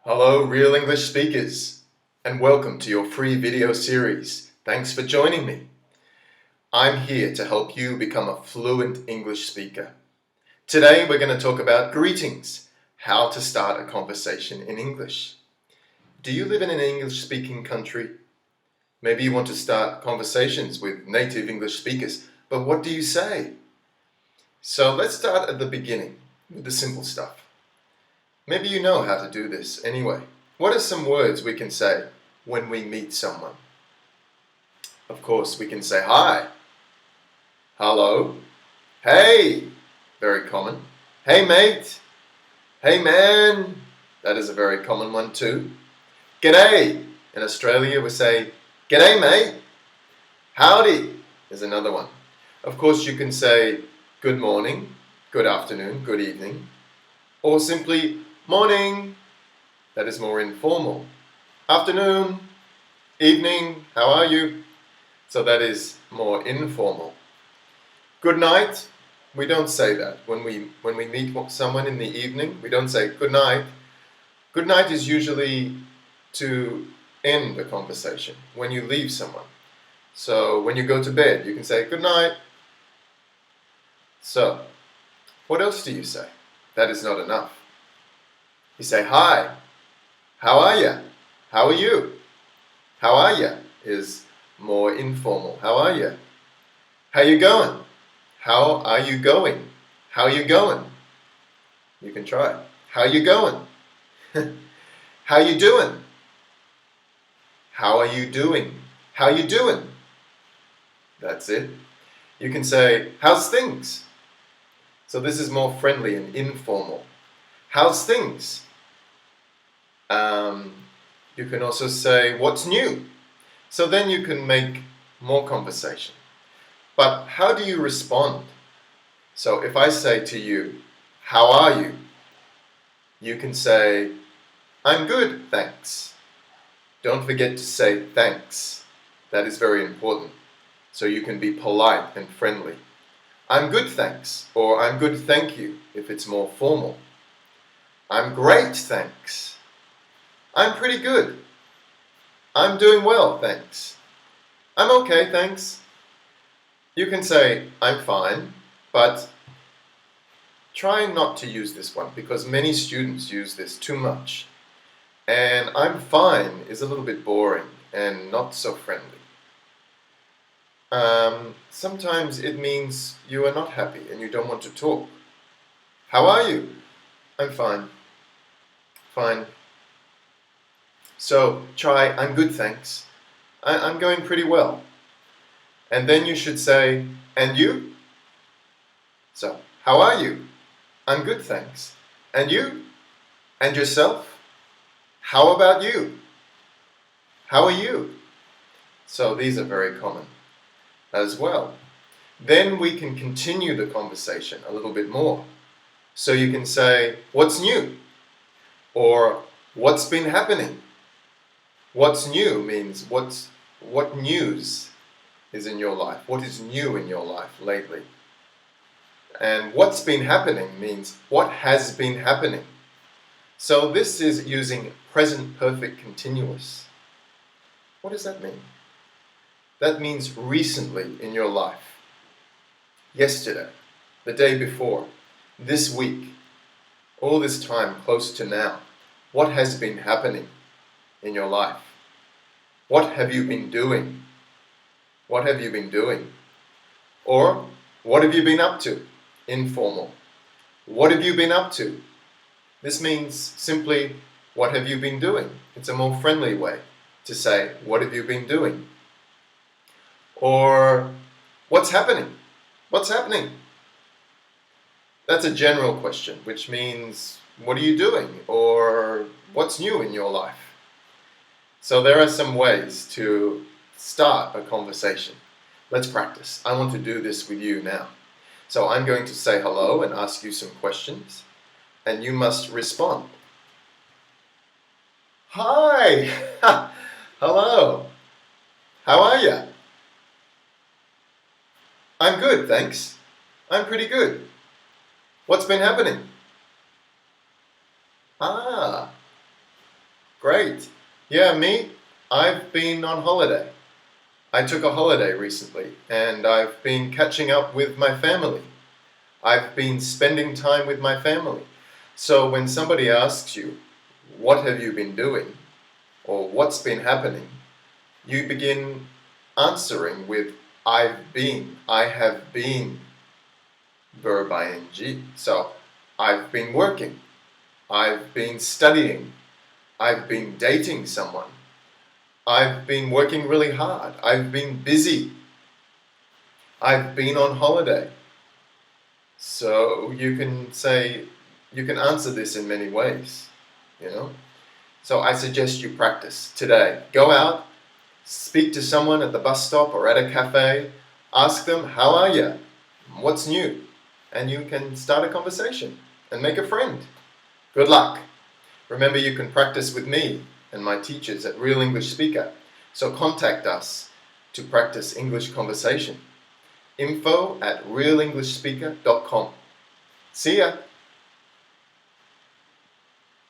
Hello, real English speakers, and welcome to your free video series. Thanks for joining me. I'm here to help you become a fluent English speaker. Today we're going to talk about greetings, how to start a conversation in English. Do you live in an English-speaking country? Maybe you want to start conversations with native English speakers, but what do you say? So let's start at the beginning with the simple stuff. Maybe you know how to do this anyway. What are some words we can say when we meet someone? Of course, we can say hi, hello, hey, very common. Hey mate, hey man, that is a very common one too. G'day, in Australia we say g'day mate. Howdy is another one. Of course, you can say good morning, good afternoon, good evening, or simply morning, that is more informal. Afternoon, evening, how are you? So that is more informal. Good night, we don't say that. When we meet someone in the evening, we don't say good night. Good night is usually to end the conversation, when you leave someone. So when you go to bed, you can say good night. So, what else do you say? That is not enough. You say hi, how are ya? How are you? How are ya is more informal. How are ya? How you going? How are you going? How you going? You can try. How you going? How you doing? How are you doing? How you doing? That's it. You can say, how's things? So this is more friendly and informal. How's things? You can also say, what's new? So then you can make more conversation. But how do you respond? So if I say to you, how are you? You can say, I'm good, thanks. Don't forget to say thanks. That is very important. So you can be polite and friendly. I'm good, thanks. Or I'm good, thank you, if it's more formal. I'm great, thanks. I'm pretty good. I'm doing well, thanks. I'm okay, thanks. You can say, I'm fine, but try not to use this one because many students use this too much. And I'm fine is a little bit boring and not so friendly. Sometimes it means you are not happy and you don't want to talk. How are you? I'm fine. Fine. So try, I'm good, thanks. I'm going pretty well. And then you should say, and you? So, how are you? I'm good, thanks. And you? And yourself? How about you? How are you? So these are very common as well. Then we can continue the conversation a little bit more. So you can say, what's new? Or what's been happening? What's new means what news is in your life? What is new in your life lately? And what's been happening means what has been happening. So this is using present perfect continuous. What does that mean? That means recently in your life. Yesterday, the day before, this week, all this time close to now. What has been happening in your life? What have you been doing? What have you been doing? Or, what have you been up to? Informal. What have you been up to? This means simply, what have you been doing? It's a more friendly way to say, what have you been doing? Or, what's happening? What's happening? That's a general question, which means, what are you doing? Or, what's new in your life? So there are some ways to start a conversation. Let's practice. I want to do this with you now. So I'm going to say hello and ask you some questions, and you must respond. Hi! Hello! How are you? I'm good, thanks. I'm pretty good. What's been happening? Ah, Great. Yeah, me? I've been on holiday. I took a holiday recently and I've been catching up with my family. I've been spending time with my family. So when somebody asks you, what have you been doing? Or what's been happening? You begin answering with I've been, I have been, verb ing. So I've been working, I've been studying, I've been dating someone, I've been working really hard, I've been busy, I've been on holiday. So you can answer this in many ways, you know. So I suggest you practice today. Go out, speak to someone at the bus stop or at a cafe, ask them, how are you? What's new? And you can start a conversation and make a friend. Good luck. Remember, you can practice with me and my teachers at Real English Speaker. So contact us to practice English conversation. info@realenglishspeaker.com. See ya!